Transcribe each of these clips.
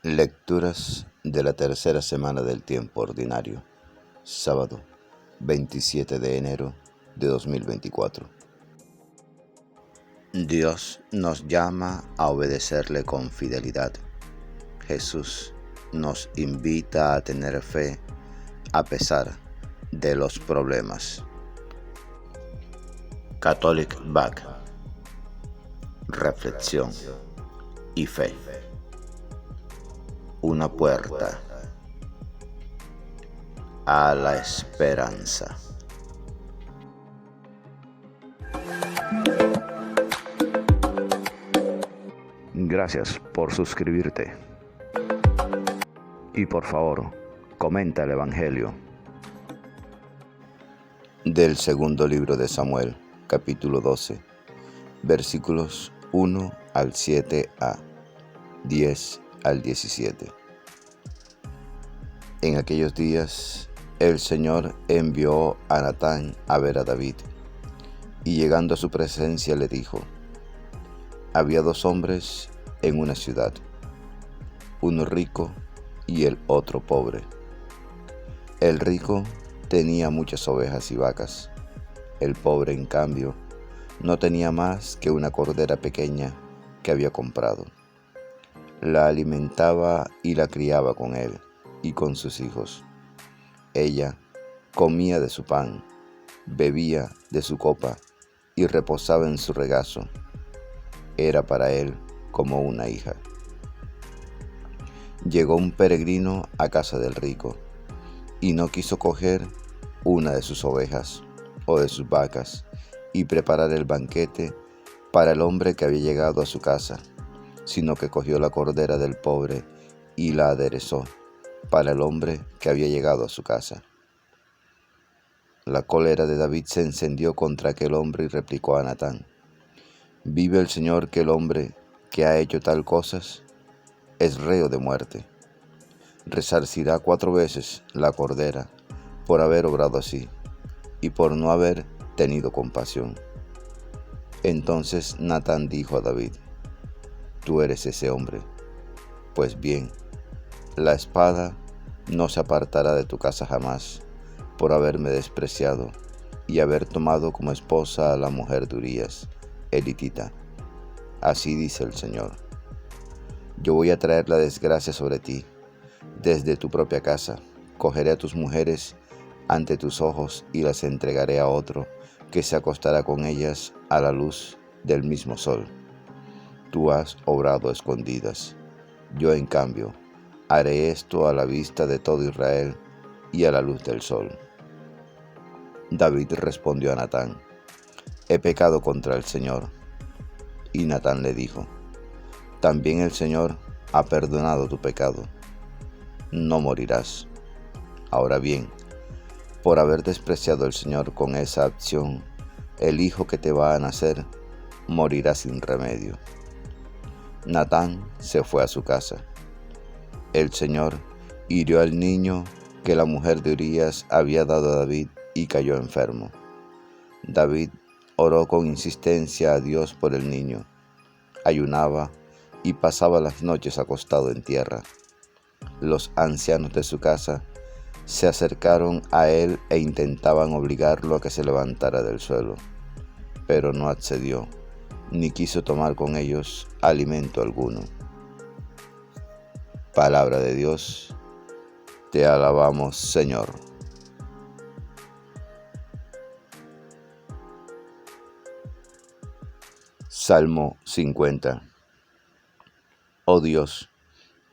Lecturas de la tercera semana del tiempo ordinario, sábado 27 de enero de 2024. Dios nos llama a obedecerle con fidelidad. Jesús nos invita a tener fe a pesar de los problemas. Catholic Back. Reflexión y fe. Una puerta a la esperanza. Gracias por suscribirte. Y por favor, comenta el Evangelio. Del segundo libro de Samuel, capítulo 12, versículos 1 al 7a, 10 al 17. En aquellos días, el Señor envió a Natán a ver a David, y llegando a su presencia le dijo: había dos hombres en una ciudad, uno rico y el otro pobre. El rico tenía muchas ovejas y vacas. El pobre, en cambio, no tenía más que una cordera pequeña que había comprado. La alimentaba y la criaba con él y con sus hijos. Ella comía de su pan, bebía de su copa y reposaba en su regazo. Era para él como una hija. Llegó un peregrino a casa del rico y no quiso coger una de sus ovejas o de sus vacas y preparar el banquete para el hombre que había llegado a su casa, sino que cogió la cordera del pobre y la aderezó para el hombre que había llegado a su casa. La cólera de David se encendió contra aquel hombre y replicó a Natán: vive el Señor que el hombre que ha hecho tal cosas es reo de muerte. Resarcirá 4 veces la cordera por haber obrado así y por no haber tenido compasión. Entonces Natán dijo a David: tú eres ese hombre. Pues bien, la espada no se apartará de tu casa jamás por haberme despreciado y haber tomado como esposa a la mujer de Urías, elitita. Así dice el Señor: yo voy a traer la desgracia sobre ti. Desde tu propia casa cogeré a tus mujeres ante tus ojos y las entregaré a otro que se acostará con ellas a la luz del mismo sol. Tú has obrado a escondidas. Yo, en cambio, haré esto a la vista de todo Israel y a la luz del sol. David respondió a Natán: he pecado contra el Señor. Y Natán le dijo: también el Señor ha perdonado tu pecado. No morirás. Ahora bien, por haber despreciado al Señor con esa acción, el hijo que te va a nacer morirá sin remedio. Natán se fue a su casa. El Señor hirió al niño que la mujer de Urías había dado a David y cayó enfermo. David oró con insistencia a Dios por el niño, ayunaba y pasaba las noches acostado en tierra. Los ancianos de su casa se acercaron a él e intentaban obligarlo a que se levantara del suelo, pero no accedió, ni quiso tomar con ellos alimento alguno. Palabra de Dios, te alabamos, Señor. Salmo 50. Oh Dios,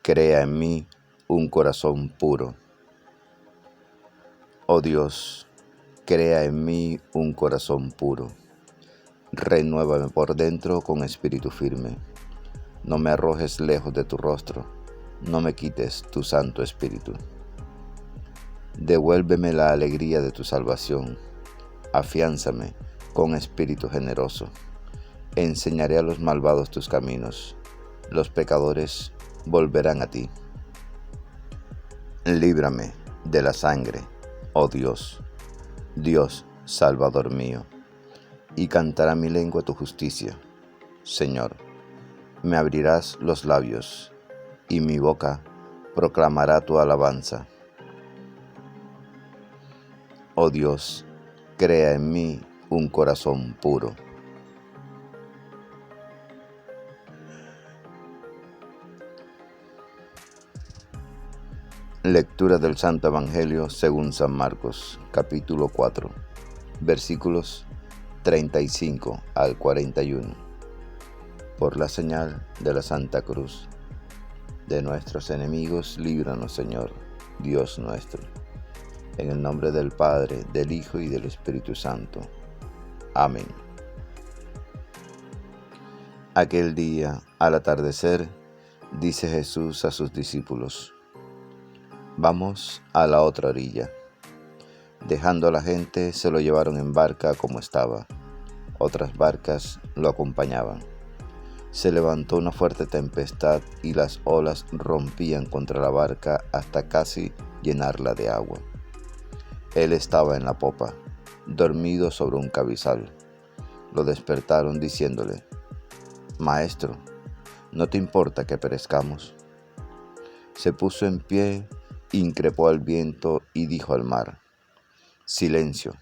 crea en mí un corazón puro. Oh Dios, crea en mí un corazón puro. Renuévame por dentro con espíritu firme. No me arrojes lejos de tu rostro, no me quites tu Santo Espíritu. Devuélveme la alegría de tu salvación, afiánzame con espíritu generoso. Enseñaré a los malvados tus caminos, los pecadores volverán a ti. Líbrame de la sangre, oh Dios, Dios Salvador mío, y cantará mi lengua tu justicia. Señor, me abrirás los labios, y mi boca proclamará tu alabanza. Oh Dios, crea en mí un corazón puro. Lectura del Santo Evangelio según San Marcos, capítulo 4, versículos 35 al 41. Por la señal de la Santa Cruz de nuestros enemigos, líbranos, Señor, Dios nuestro. En el nombre del Padre, del Hijo y del Espíritu Santo. Amén. Aquel día, al atardecer, dice Jesús a sus discípulos: Vamos a la otra orilla. Dejando a la gente, se lo llevaron en barca como estaba. Otras barcas lo acompañaban. Se levantó una fuerte tempestad y las olas rompían contra la barca hasta casi llenarla de agua. Él estaba en la popa, dormido sobre un cabezal. Lo despertaron diciéndole: Maestro, ¿no te importa que perezcamos? Se puso en pie, increpó al viento y dijo al mar: Silencio,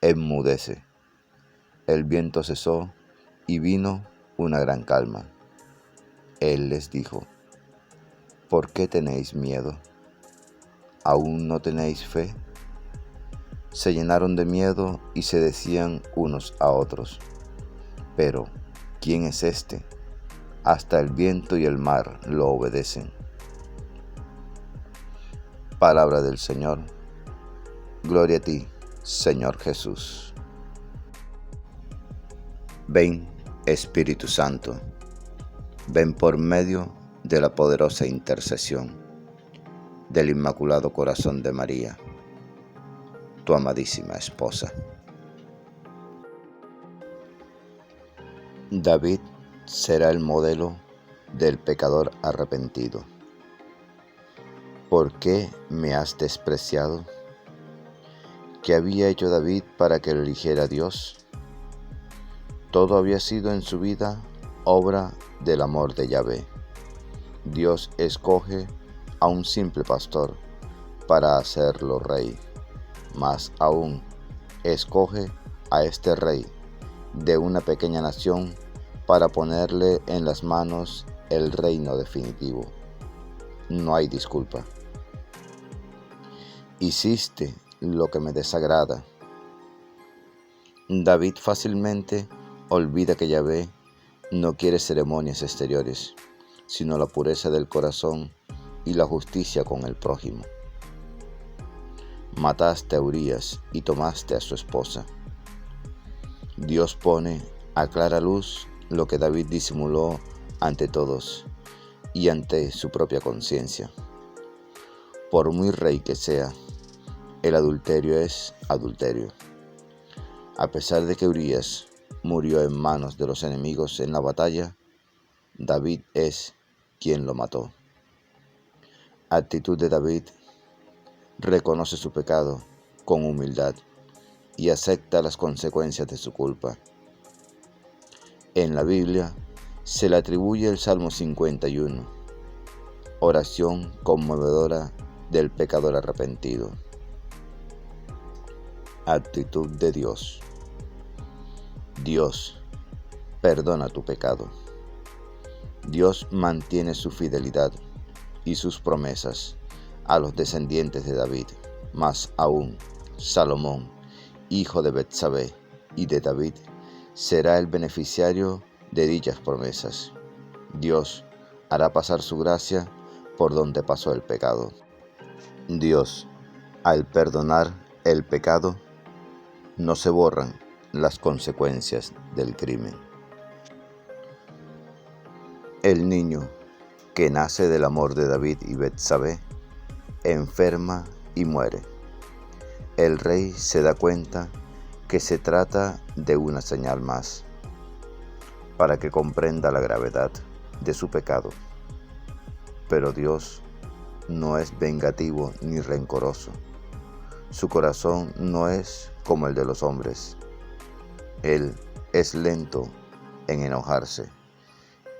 enmudece. El viento cesó y vino una gran calma. Él les dijo: ¿Por qué tenéis miedo? ¿Aún no tenéis fe? Se llenaron de miedo y se decían unos a otros: Pero, ¿quién es este? Hasta el viento y el mar lo obedecen. Palabra del Señor. Gloria a ti, Señor Jesús. Ven, Espíritu Santo, ven por medio de la poderosa intercesión del Inmaculado Corazón de María, tu amadísima esposa. David será el modelo del pecador arrepentido. ¿Por qué me has despreciado? ¿Qué había hecho David para que lo eligiera Dios? Todo había sido en su vida obra del amor de Yahvé. Dios escoge a un simple pastor para hacerlo rey. Más aún, escoge a este rey de una pequeña nación para ponerle en las manos el reino definitivo. No hay disculpa. Hiciste lo que me desagrada. David fácilmente olvida que Yahvé no quiere ceremonias exteriores, sino la pureza del corazón y la justicia con el prójimo. Mataste a Urías y tomaste a su esposa. Dios pone a clara luz lo que David disimuló ante todos y ante su propia conciencia. Por muy rey que sea, el adulterio es adulterio. A pesar de que Urías murió en manos de los enemigos en la batalla, David es quien lo mató. Actitud de David: reconoce su pecado con humildad y acepta las consecuencias de su culpa. En la Biblia se le atribuye el Salmo 51, oración conmovedora del pecador arrepentido. Actitud de Dios: Dios, perdona tu pecado. Dios mantiene su fidelidad y sus promesas a los descendientes de David, más aún Salomón, hijo de Betsabé y de David, será el beneficiario de dichas promesas. Dios hará pasar su gracia por donde pasó el pecado. Dios, al perdonar el pecado, no se borran las consecuencias del crimen. El niño que nace del amor de David y Betsabé enferma y muere. El rey se da cuenta que se trata de una señal más, para que comprenda la gravedad de su pecado. Pero Dios no es vengativo ni rencoroso. Su corazón no es como el de los hombres. Él es lento en enojarse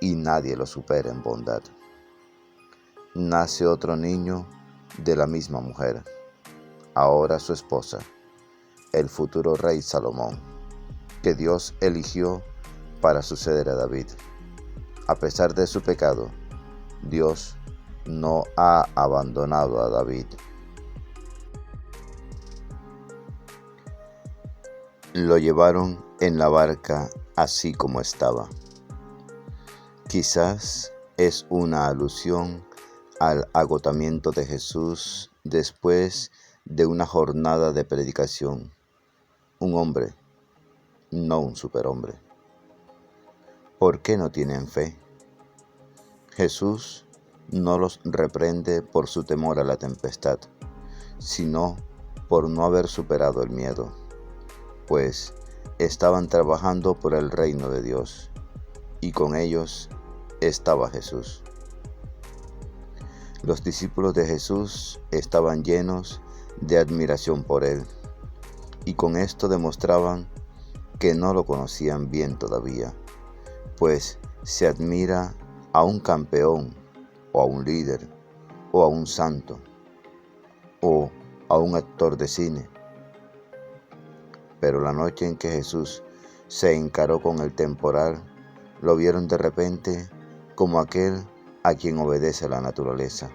y nadie lo supera en bondad. nace otro niño de la misma mujer, ahora su esposa, el futuro rey Salomón, que Dios eligió para suceder a David. A pesar de su pecado, Dios no ha abandonado a David. Lo llevaron en la barca así como estaba. Quizás es una alusión al agotamiento de Jesús después de una jornada de predicación. Un hombre, no un superhombre. ¿Por qué no tienen fe? Jesús no los reprende por su temor a la tempestad, sino por no haber superado el miedo, pues estaban trabajando por el reino de Dios, y con ellos estaba Jesús. Los discípulos de Jesús estaban llenos de admiración por él, y con esto demostraban que no lo conocían bien todavía, pues se admira a un campeón, o a un líder, o a un santo, o a un actor de cine. Pero la noche en que Jesús se encaró con el temporal, lo vieron de repente como aquel a quien obedece la naturaleza.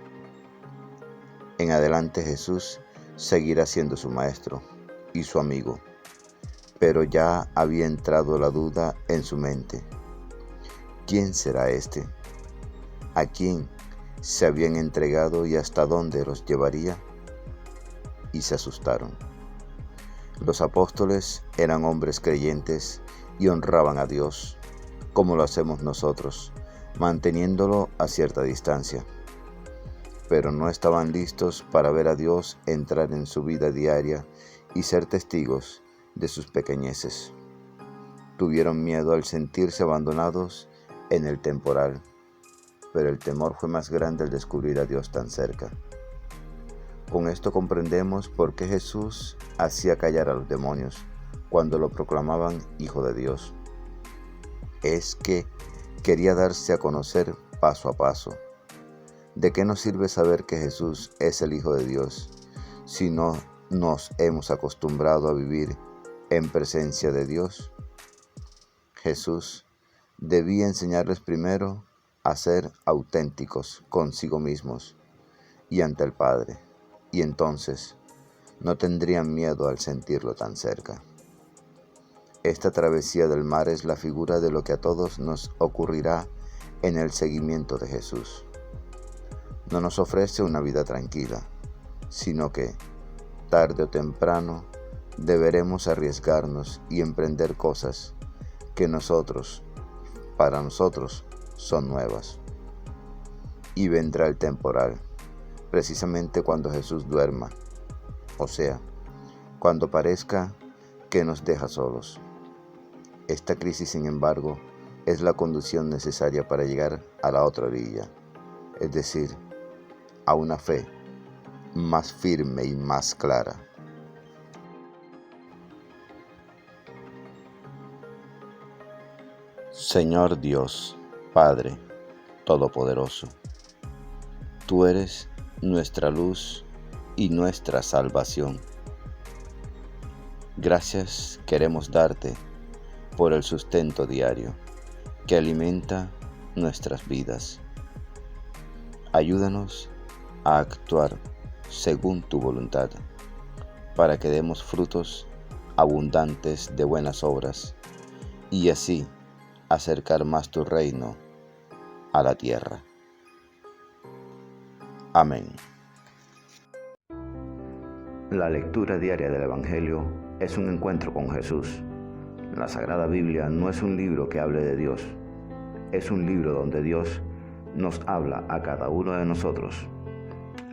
En adelante Jesús seguirá siendo su maestro y su amigo, pero ya había entrado la duda en su mente. ¿Quién será este? ¿A quién se habían entregado y hasta dónde los llevaría? Y se asustaron. Los apóstoles eran hombres creyentes y honraban a Dios, como lo hacemos nosotros, manteniéndolo a cierta distancia. Pero no estaban listos para ver a Dios entrar en su vida diaria y ser testigos de sus pequeñeces. Tuvieron miedo al sentirse abandonados en el temporal, pero el temor fue más grande al descubrir a Dios tan cerca. Con esto comprendemos por qué Jesús hacía callar a los demonios cuando lo proclamaban Hijo de Dios. Es que quería darse a conocer paso a paso. ¿De qué nos sirve saber que Jesús es el Hijo de Dios si no nos hemos acostumbrado a vivir en presencia de Dios? Jesús debía enseñarles primero a ser auténticos consigo mismos y ante el Padre, y entonces no tendrían miedo al sentirlo tan cerca. Esta travesía del mar es la figura de lo que a todos nos ocurrirá en el seguimiento de Jesús. No nos ofrece una vida tranquila, sino que, tarde o temprano, deberemos arriesgarnos y emprender cosas que para nosotros, son nuevas. Y vendrá el temporal, precisamente cuando Jesús duerma, o sea, cuando parezca que nos deja solos. Esta crisis, sin embargo, es la conducción necesaria para llegar a la otra orilla, es decir, a una fe más firme y más clara. Señor Dios, Padre Todopoderoso, tú eres nuestra luz y nuestra salvación. Gracias queremos darte por el sustento diario que alimenta nuestras vidas. Ayúdanos a actuar según tu voluntad, para que demos frutos abundantes de buenas obras y así acercar más tu reino a la tierra. Amén. La lectura diaria del Evangelio es un encuentro con Jesús. La Sagrada Biblia no es un libro que hable de Dios, es un libro donde Dios nos habla a cada uno de nosotros.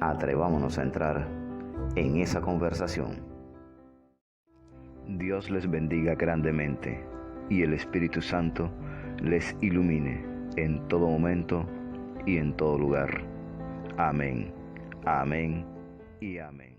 Atrevámonos a entrar en esa conversación. Dios les bendiga grandemente y el Espíritu Santo les ilumine en todo momento y en todo lugar. Amén, amén y amén.